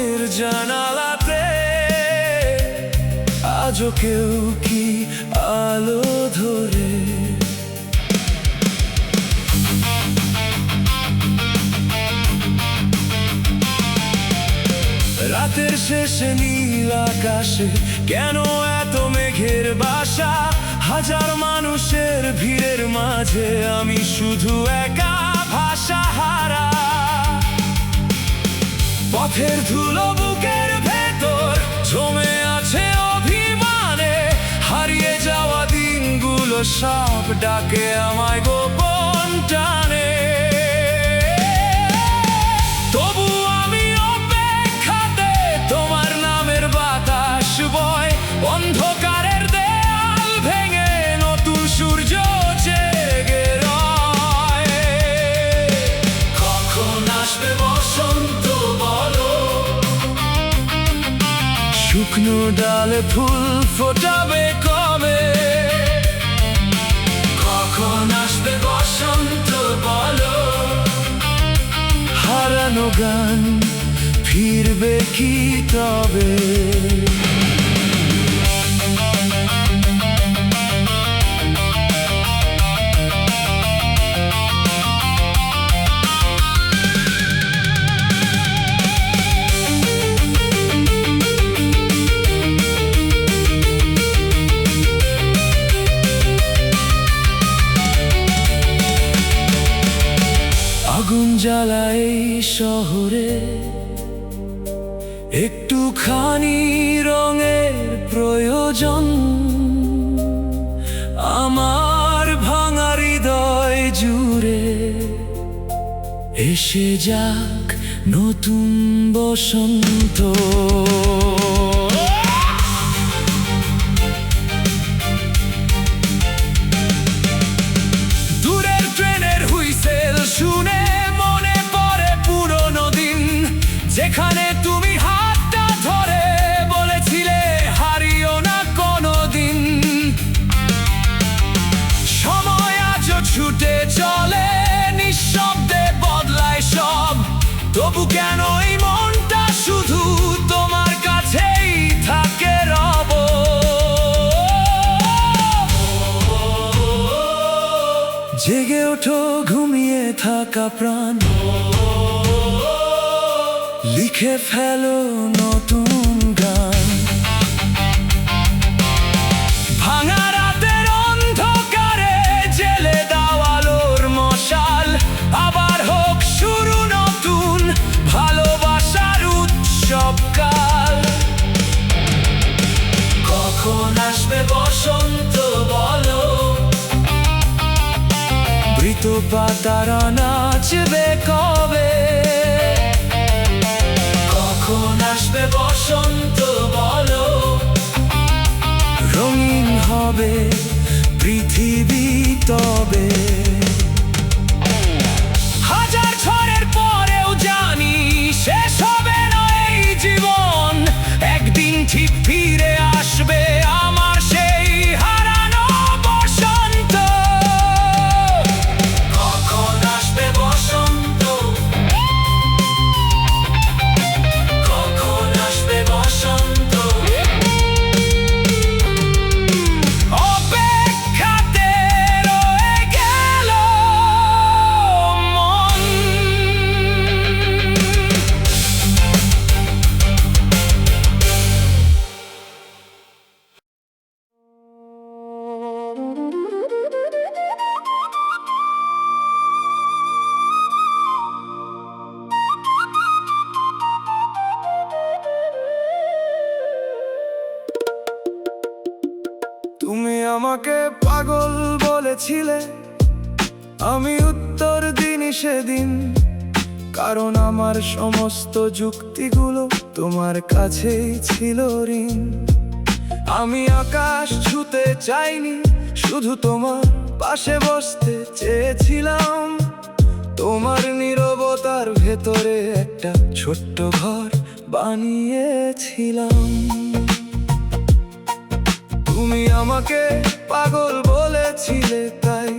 মনের জানালাতে আজও কেউ কি আলো ধরে? রাতের শেষে নীল আকাশে কেন এত মেঘের বাসা? হাজার মানুষের ভিড়ের মাঝে আমি শুধু একা ভাষা হারা। পথের ধুলো বুকের ভেতর জমে আছে অভিমানে, হারিয়ে যাওয়া দিনগুলো সব ডাকে আমায় গোপন টানে। তবু আমি অপেক্ষাতে, তোমার নামের বাতাস বয়, অন্ধকারের দেয়াল ভেঙে নতুন সূর্য জেগে রয়। কখন আসবে বসন্ত বলো, শুকনো ডালে ফুল ফোটাবে কবে? কখন আসবে বসন্ত বলো, হারানো গান ফিরবে কি তবে? আগুন জ্বালায় শহরে, একটুখানি রঙের প্রয়োজন। আমার ভাঙা হৃদয় জুড়ে এসে যাক নতুন বসন্ত। দূরের ট্রেনের হুইসেল শুনে মনে পড়ে পুরনো দিন, যেখানে তুমি হাতটা ধরে বলেছিলে হারিও না কোনোদিন। সময় আজও ছুটে চলে, নিঃশব্দে বদলায় সব, তবু কেন এই মনটা শুধু তোমার কাছেই থাকে রব? জেগে ওঠো ঘুমিয়ে থাকা প্রাণ, লিখে ফেলো নতুন গান। ভাঙা রাতের অন্ধকারে জেলে দাও আলোর মশাল, আবার হোক শুরু নতুন ভালোবাসার উৎসবকাল। কখন আসবে বসন্ত বলো, মৃত পাতারা নাচবে কবে? কখন আসবে বসন্ত বলো, রঙিন হবে পৃথিবী তবে? হাজার ঝড়ের পরেও জানি শেষ হবে না এই জীবন, একদিন ঠিক ফিরে আসবে আমার সেই হারানো বসন্ত। কখন আসবে বসন্ত, কখন আসবে বসন্ত? অপেক্ষাতে রয়ে গেল মন। তুমি আমাকে পাগল বলেছিলে, আমি উত্তর দিইনি সেদিন, কারণ আমার সমস্ত যুক্তিগুলো তোমার কাছেই ছিল ঋণ। আমি আকাশ ছুঁতে চাইনি, শুধু তোমার পাশে বসতে চেয়েছিলাম। তোমার নীরবতার ভেতরে একটা ছোট্ট ঘর বানিয়েছিলাম। তুমি আমাকে পাগল বলেছিলে, তাই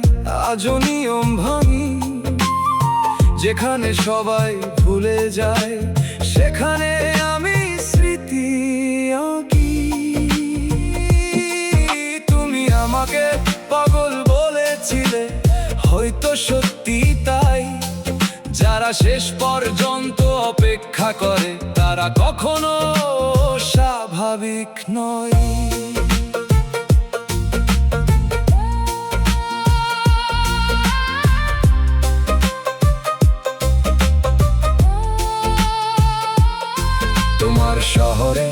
আজও নিয়ম ভাঙি। যেখানে সবাই ভুলে যায়, সেখানে আমি সত্যি তাই, যারা শেষ পর্যন্ত অপেক্ষা করে তারা কখনো স্বাভাবিক নয়। তোমার শহরে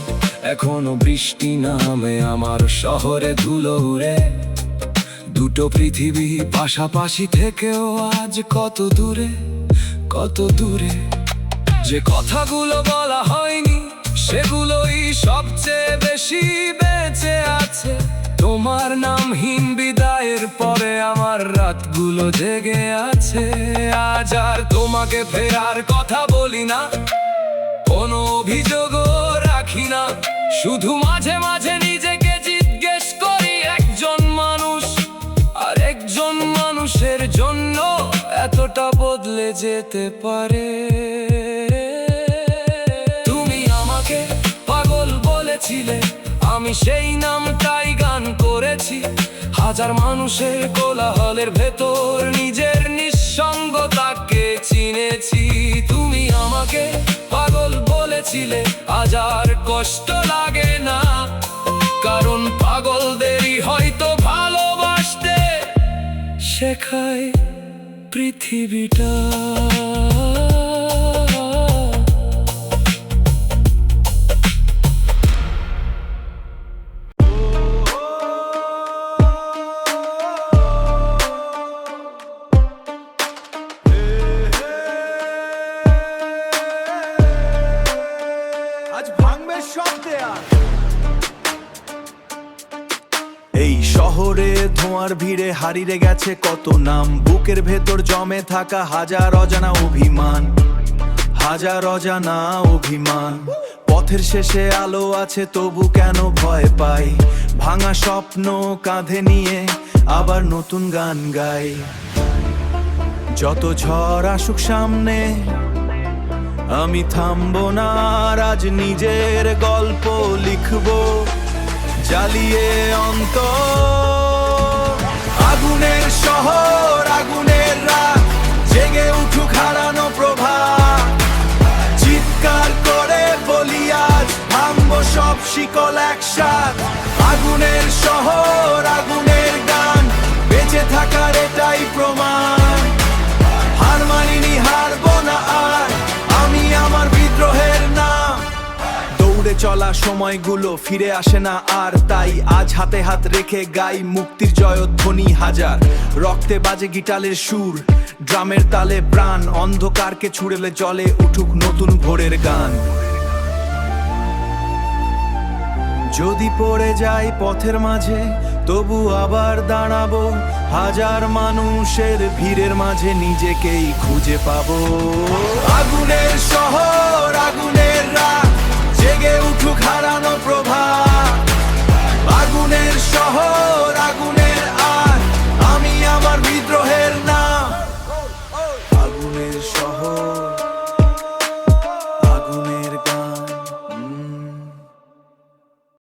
এখনো বৃষ্টি নামে, আমার শহরে ধুলো উড়ে। দুটো পৃথিবী পাশাপাশি থেকেও আজ কত দূরে, কত দূরে। যে কথাগুলো বলা হয়নি সেগুলোই সবচেয়ে বেশি বেঁচে আছে। তোমার নামহীন বিদায়ের পরে আমার রাতগুলো জেগে আছে। আজ আর তোমাকে ফেরার কথা বলি না, কোনো অভিযোগও রাখি না, শুধু মাঝে মাঝে নিজেকে জিজ্ঞেস করি, একজন মানুষ আর একজন মানুষের জন্য এতটা বদলে যেতে পারে। তুমি আমাকে পাগল বলেছিলে, আমি সেই নামটাই গান করেছি। হাজার মানুষের কোলাহলের ভেতর নিজের নিঃসঙ্গতাকে চিনেছি। তুমি আমাকে পাগল বলেছিলে, আজ আর কষ্ট লাগে না, কারণ পাগলদেরই হয়তো ভালোবাসতে শেখায় পৃথিবীটা। এই শহরে ধোঁয়ার ভিড়ে হারিয়ে গেছে কত নাম, বুকের ভেতর জমে থাকা হাজার অজানা অভিমান, হাজার অজানা অভিমান। পথের শেষে আলো আছে তবু কেন ভয় পাই, ভাঙা স্বপ্ন কাঁধে নিয়ে আবার নতুন গান গাই। যত ঝড় আসুক সামনে আমি থামবো না, আজ নিজের গল্প লিখবো জ্বালিয়ে অন্তর। আগুনের শহর, আগুনের রাত, জেগে উঠুক হারানো প্রভাত। চিৎকার করে বলি আজ ভাঙবো সব শিকল একসাথ। আগুনের শহর, আগুনের গান, বেঁচে থাকার এটাই প্রমাণ। হার মানিনি, হারবো না আর, আমি আমার বিদ্রোহের নাম। দৌড়ে চলা সময়গুলো ফিরে আসে না আর, তাই আজ হাতে হাত রেখে গাই মুক্তির জয়ধ্বনি হাজার। রক্তে বাজে গিটারের সুর, ড্রামের তালে প্রাণ, অন্ধকারকে ছুড়েলে জলে উঠুক নতুন ভোরের গান। যদি পড়ে যাই পথের মাঝে তবু আবার দাঁড়াবো, হাজার মানুষের ভিড়ের মাঝে নিজেকেই খুঁজে পাবো। আগুনের শহর, আগুনের রাত,